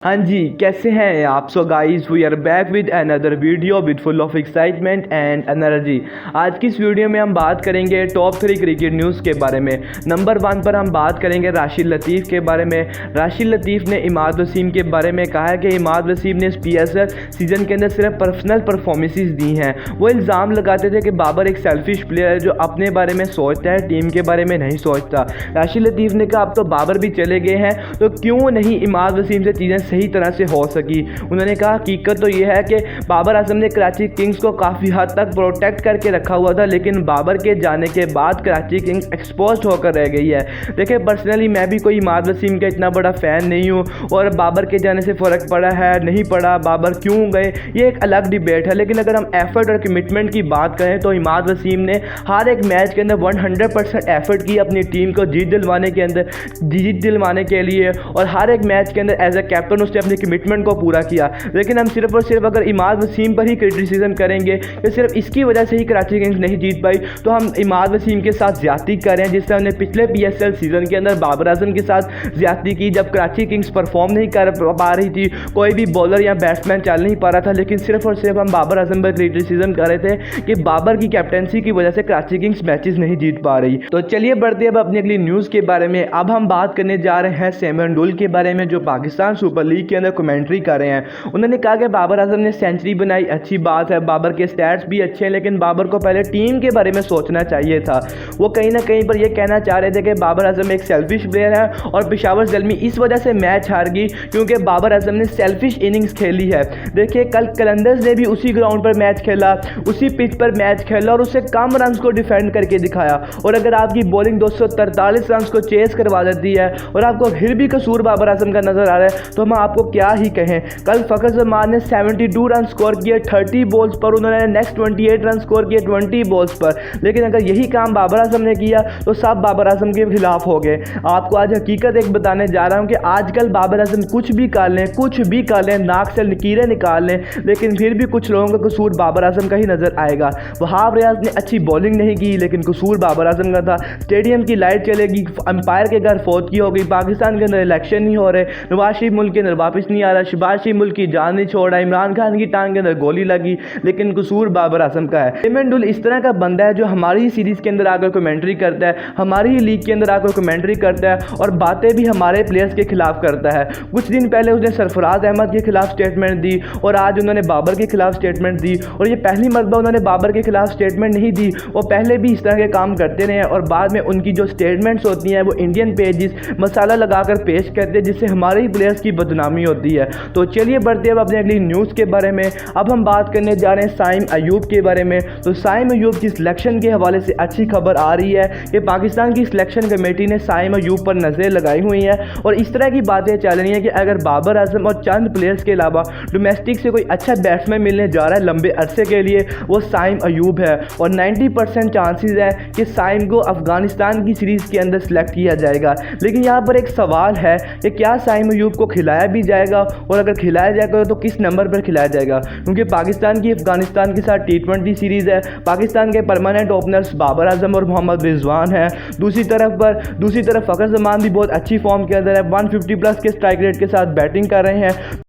हाँ जी, कैसे हैं आप? So guys, we are back with another video with full of excitement and energy. आज की इस वीडियो में हम बात करेंगे टॉप 3 क्रिकेट न्यूज़ के बारे में। नंबर 1 पर हम बात करेंगे राशिद लतीफ़ के बारे में। राशिद लतीफ़ ने इमाद वसीम के बारे में कहा है कि इमाद वसीम ने इस PSL सीज़न के अंदर सिर्फ पर्सनल परफॉर्मेंसेस दी हैं। वो इल्ज़ाम लगाते थे कि बाबर एक सेल्फिश प्लेयर है जो अपने बारे में सोचता है, टीम के बारे में नहीं सोचता। राशिद लतीफ़ ने कहा अब तो बाबर भी चले गए हैं तो क्यों नहीं इमाद वसीम से चीज़ें सही तरह से हो सकी। उन्होंने कहा हकीकत तो यह है कि बाबर आजम ने कराची किंग्स को काफ़ी हद तक प्रोटेक्ट करके रखा हुआ था, लेकिन बाबर के जाने के बाद कराची किंग्स एक्सपोज होकर रह गई है। देखिए, पर्सनली मैं भी कोई इमाद वसीम का इतना बड़ा फ़ैन नहीं हूँ और बाबर के जाने से फ़र्क पड़ा है नहीं पड़ा, बाबर क्यों गए, ये एक अलग डिबेट है। लेकिन अगर हम एफर्ट और कमिटमेंट की बात करें तो इमाद वसीम ने हर एक मैच के अंदर 100% एफर्ट की अपनी टीम को जीत दिलवाने के लिए, और हर एक मैच के अंदर एज ए कैप्टन उसने अपनी कमिटमेंट को पूरा किया। लेकिन हम सिर्फ और सिर्फ अगर इमाद वसीम पर ही क्रिटिसिज्म करेंगे कि सिर्फ इसकी वजह से ही कराची किंग्स नहीं जीत पाई, तो हम इमाद वसीम के साथ ज्यादती कर रहे हैं, जिससे हमने पिछले PSL सीजन के अंदर बाबर आजम के साथ ज्यादती की। जब कराची किंग्स परफॉर्म नहीं कर पा रही थी, कोई भी बॉलर या बैट्समैन चल नहीं पा रहा था, लेकिन सिर्फ और सिर्फ हम बाबर आजम पर क्रिटिसिज्म कर रहे थे कि बाबर की कैप्टनसी की वजह से कराची किंग्स मैचेस नहीं जीत पा रही। तो चलिए बढ़ते अब अपनी अगली न्यूज़ के बारे में। अब हम बात करने जा रहे हैं सैम डुल के बारे में, जो पाकिस्तान सुपर लीग के अंदर कमेंट्री कर रहे हैं। उन्होंने कहा कि बाबर आजम ने सेंचुरी बनाई, अच्छी बात है, बाबर के स्टैट्स भी अच्छे हैं, लेकिन बाबर को पहले टीम के बारे में सोचना चाहिए था। वो कहीं ना कहीं पर यह कहना चाह रहे थे कि बाबर आजम एक सेल्फिश प्लेयर है और पेशावर ज़ल्मी इस वजह से मैच हार गई क्योंकि बाबर आजम ने सेल्फिश इनिंग्स खेली है। देखिए, कल कलंदर्स ने भी उसी ग्राउंड पर मैच खेला, उसी पिच पर मैच खेला और उससे कम रन को डिफेंड करके दिखाया। और अगर आपकी बॉलिंग 243 रन को चेस करवा देती है और आपको फिर भी कसूर बाबर आजम का नजर आ रहा है, तो हम आपको क्या ही कहें। कल फ़खर जमान ने 72 रन स्कोर किए 30 बॉल्स पर, उन्होंने नेक्स्ट 28 रन स्कोर किए 20 बॉल्स पर। लेकिन अगर यही काम बाबर आजम ने किया तो सब बाबर आजम के खिलाफ हो गए। आपको आज हकीकत एक बताने जा रहा हूं कि आजकल बाबर आजम कुछ भी कर लें, नाक से कीड़े निकाल लें, लेकिन फिर भी कुछ लोगों का कसूर बाबर आजम का ही नजर आएगा। वहाब रियाज ने अच्छी बॉलिंग नहीं की, लेकिन कसूर बाबर आजम का था। स्टेडियम की लाइट चलेगी, अंपायर के घर फौत की हो गई, पाकिस्तान के अंदर इलेक्शन नहीं हो रहे, नवाज शरीफ मुल्क के अंदर वापस नहीं आ रहा, शहबाज शरीफ मुल्क की जान नहीं छोड़ा, इमरान खान की टांग के अंदर गोली लगी, लेकिन कसूर बाबर आजम का है। सैम डुल इस तरह का बंदा है जो हमारी ही सीरीज के अंदर आकर कमेंट्री करता है, हमारी ही लीग के अंदर आकर कमेंट्री करता है और बातें भी हमारे प्लेयर्स के खिलाफ करता है। कुछ दिन पहले उसने सरफराज अहमद के खिलाफ स्टेटमेंट दी और आज उन्होंने बाबर के खिलाफ स्टेटमेंट दी, और ये पहली मरतबा उन्होंने बाबर के खिलाफ स्टेटमेंट नहीं दी। वो पहले भी इस तरह के काम करते रहे और बाद में उनकी जो स्टेटमेंट्स होती हैं वो इंडियन पेजेस मसाला लगाकर पेश करते हैं, जिससे हमारे ही प्लेयर्स की बदनामी होती है। तो चलिए बढ़ते हैं अब अपने अगली न्यूज़ के बारे में। अब हम बात करने जा रहे हैं साइम अयूब के बारे में। तो साइम अयूब की सिलेक्शन के हवाले से अच्छी खबर आ रही है कि पाकिस्तान की सिलेक्शन कमेटी ने साइम अयूब पर नज़र लगाई हुई है और इस तरह की बातें चल रही हैं कि अगर बाबर आजम और चंद प्लेयर्स के अलावा डोमेस्टिक से कोई अच्छा बैट्समैन मिलने जा रहा है लंबे अरसे के लिए, वो साइम अयूब है। और 90% चांसेस है कि साइम को अफगानिस्तान की सीरीज़ के अंदर सेलेक्ट किया जाएगा। लेकिन यहाँ पर एक सवाल है कि क्या साइम अयूब को खिलाया भी जाएगा, और अगर खिलाया जाएगा तो किस नंबर पर खिलाया जाएगा, क्योंकि पाकिस्तान की अफगानिस्तान के साथ T20 सीरीज़ है। पाकिस्तान के परमानेंट ओपनर्स बाबर आजम और मोहम्मद रिजवान हैं। दूसरी तरफ फ़खर जमान भी बहुत अच्छी फॉर्म के अंदर है, 150+ के स्ट्राइक रेट के साथ बैटिंग कर रहे हैं।